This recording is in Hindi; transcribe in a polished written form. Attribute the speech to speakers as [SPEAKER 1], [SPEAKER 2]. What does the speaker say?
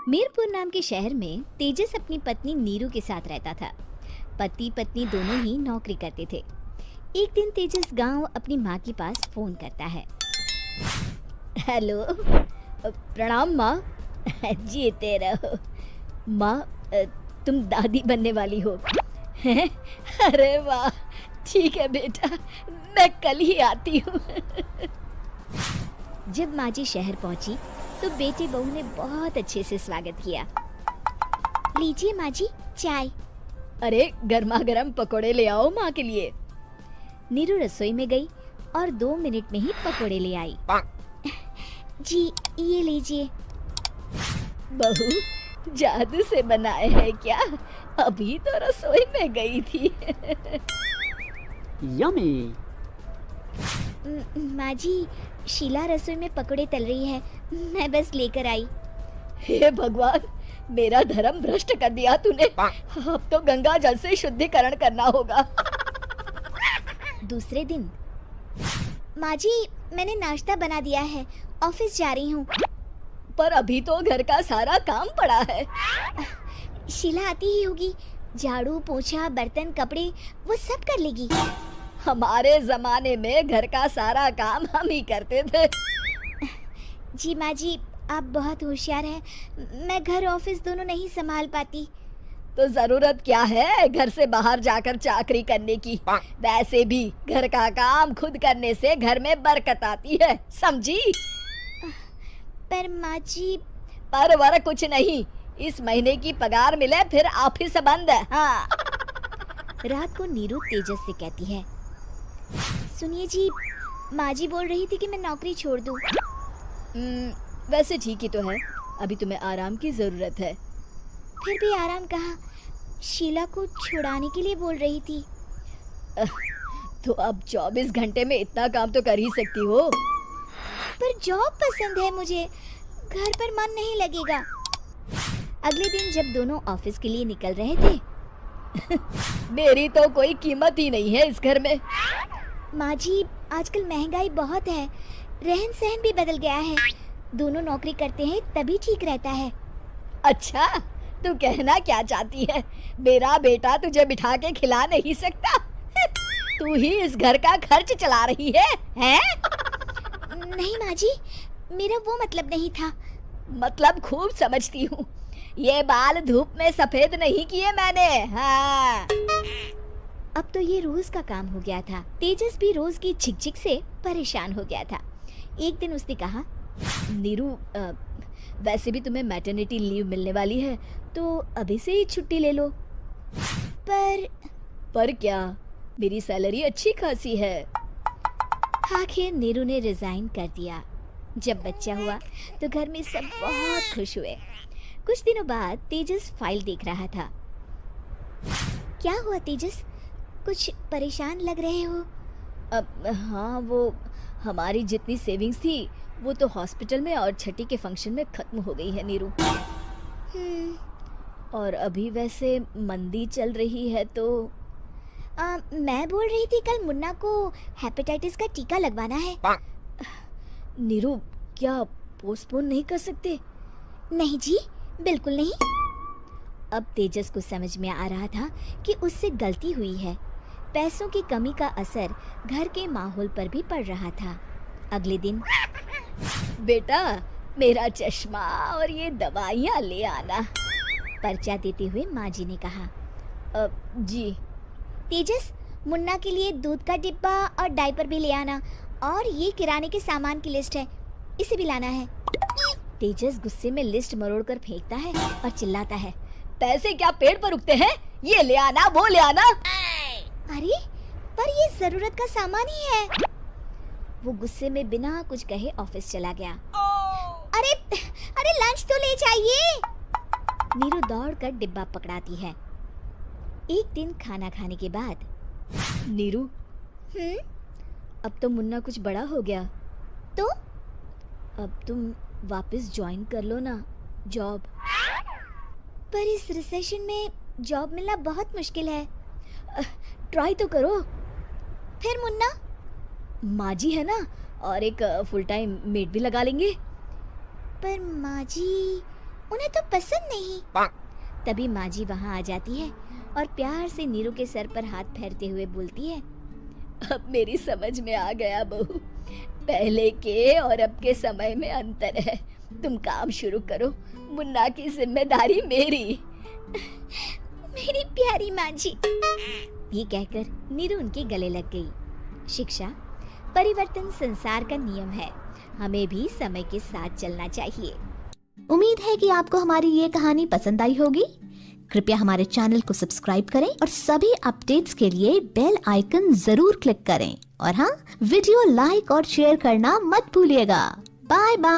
[SPEAKER 1] मीरपुर नाम के शहर में तेजस अपनी पत्नी नीरू के साथ रहता था। पति पत्नी दोनों ही नौकरी करते थे। एक दिन तेजस गांव अपनी माँ के पास फोन करता है। हेलो, प्रणाम माँ। जीते रहो माँ, तुम दादी बनने वाली हो हैं? अरे वाह, ठीक है बेटा, मैं कल ही आती हूँ। जब माँ जी शहर पहुंची तो बेटे बहू ने बहुत अच्छे से स्वागत किया। लीजिए माँ जी, चाय। अरे गर्मा गर्म पकोड़े ले आओ माँ के लिए। नीरू रसोई में गई और 2 मिनट में ही पकोड़े ले आई। जी ये लीजिए। बहू जादू से बनाए हैं क्या? अभी तो रसोई में गई थी।
[SPEAKER 2] यम्मी।
[SPEAKER 1] माँ जी, शीला रसोई में पकोड़े तल रही है, मैं बस लेकर आई। हे भगवान, मेरा धर्म भ्रष्ट कर दिया तूने। अब तो गंगा जल से शुद्धिकरण करना होगा। दूसरे दिन, माँ जी मैंने नाश्ता बना दिया है, ऑफिस जा रही हूँ। पर अभी तो घर का सारा काम पड़ा है। शीला आती ही होगी, झाड़ू पोछा बर्तन कपड़े वो सब कर लेगी। हमारे जमाने में घर का सारा काम हम ही करते थे। जी माँ जी, आप बहुत होशियार हैं, मैं घर ऑफिस दोनों नहीं संभाल पाती। तो जरूरत क्या है घर से बाहर जाकर चाकरी करने की? वैसे भी घर का काम खुद करने से घर में बरकत आती है, समझी? पर माँ जी। पर वर कुछ नहीं, इस महीने की पगार मिले फिर ऑफिस बंद है। हाँ। रात को नीरू तेजस से कहती है, सुनिए जी, माँ जी बोल रही थी कि मैं नौकरी छोड़ दूं। वैसे ठीक ही तो है, अभी तुम्हें आराम की जरूरत है। फिर भी आराम कहाँ, शीला को छुड़ाने के लिए बोल रही थी। तो अब 24 घंटे में इतना काम तो कर ही सकती हो। पर जॉब पसंद है मुझे, घर पर मन नहीं लगेगा। अगले दिन जब दोनों ऑफिस के लिए निकल रहे थे, मेरी तो कोई कीमत ही नहीं है इस घर में। माँ जी, आजकल महंगाई बहुत है, रहन सहन भी बदल गया है, दोनों नौकरी करते हैं तभी ठीक रहता है। अच्छा, तू कहना क्या चाहती है? मेरा बेटा तुझे बिठा के खिला नहीं सकता? तू ही इस घर का खर्च चला रही है, हैं? नहीं माँ जी, मेरा वो मतलब नहीं था। मतलब खूब समझती हूँ, ये बाल धूप में सफेद नहीं किए मैंने। हाँ। अब तो ये रोज का काम हो गया था। तेजस भी रोज की झिकझिक से परेशान हो गया था। एक दिन उसने कहा, नीरू, वैसे भी तुम्हें मैटरनिटी लीव मिलने वाली है, तो अभी से ही छुट्टी ले लो। पर क्या, मेरी सैलरी अच्छी खासी है। आखिर नीरू ने रिजाइन कर दिया। जब बच्चा हुआ तो घर में सब बहुत खुश हुए। कुछ दिनों बाद तेजस फाइल देख रहा था। क्या हुआ तेजस, कुछ परेशान लग रहे हो? हाँ, वो हमारी जितनी सेविंग्स थी वो तो हॉस्पिटल में और छठी के फंक्शन में खत्म हो गई है नीरू। और अभी वैसे मंदी चल रही है तो मैं बोल रही थी कल मुन्ना को हेपेटाइटिस का टीका लगवाना है। नीरू, क्या पोस्टपोन नहीं कर सकते? नहीं जी, बिल्कुल नहीं। अब तेजस को समझ में आ रहा था कि उससे गलती हुई है। पैसों की कमी का असर घर के माहौल पर भी पड़ रहा था। अगले दिन, बेटा मेरा चश्मा और ये दवाइयाँ ले आना, पर्चा देते हुए माँ जी ने कहा। जी। तेजस, मुन्ना के लिए दूध का डिब्बा और डायपर भी ले आना, और ये किराने के सामान की लिस्ट है, इसे भी लाना है। तेजस गुस्से में लिस्ट मरोड़कर फेंकता है और चिल्लाता है, पैसे क्या पेड़ पर उगते हैं? ये ले आना, वो ले आना। अरे पर ये जरूरत का सामान ही है। वो गुस्से में बिना कुछ कहे ऑफिस चला गया। अरे अरे लंच तो ले जाइए। नीरू दौड़कर डिब्बा पकड़ाती है। एक दिन खाना खाने के बाद, नीरू, अब तो मुन्ना कुछ बड़ा हो गया, तो अब तुम वापस ज्वाइन कर लो ना जॉब। पर इस रिसेशन में जॉब मिलना बहुत मुश्किल है। ट्राई तो करो। फिर मुन्ना? माँ जी है ना, और एक फुल टाइम मेड भी लगा लेंगे। पर माँ जी, उन्हें तो पसंद नहीं। तभी माँ जी वहाँ आ जाती है और प्यार से नीरू के सर पर हाथ फेरते हुए बोलती है, अब मेरी समझ में आ गया बहू, पहले के और अब के समय में अंतर है। तुम काम शुरू करो, मुन्ना की जिम्मेदारी मेरी। मेरी प्यारी माँ जी। ये कहकर नीरू उनके गले लग गई। शिक्षा, परिवर्तन संसार का नियम है, हमें भी समय के साथ चलना चाहिए।
[SPEAKER 2] उम्मीद है कि आपको हमारी ये कहानी पसंद आई होगी। कृपया हमारे चैनल को सब्सक्राइब करें और सभी अपडेट्स के लिए बेल आइकन जरूर क्लिक करें। और हाँ, वीडियो लाइक और शेयर करना मत भूलिएगा। Bye bye.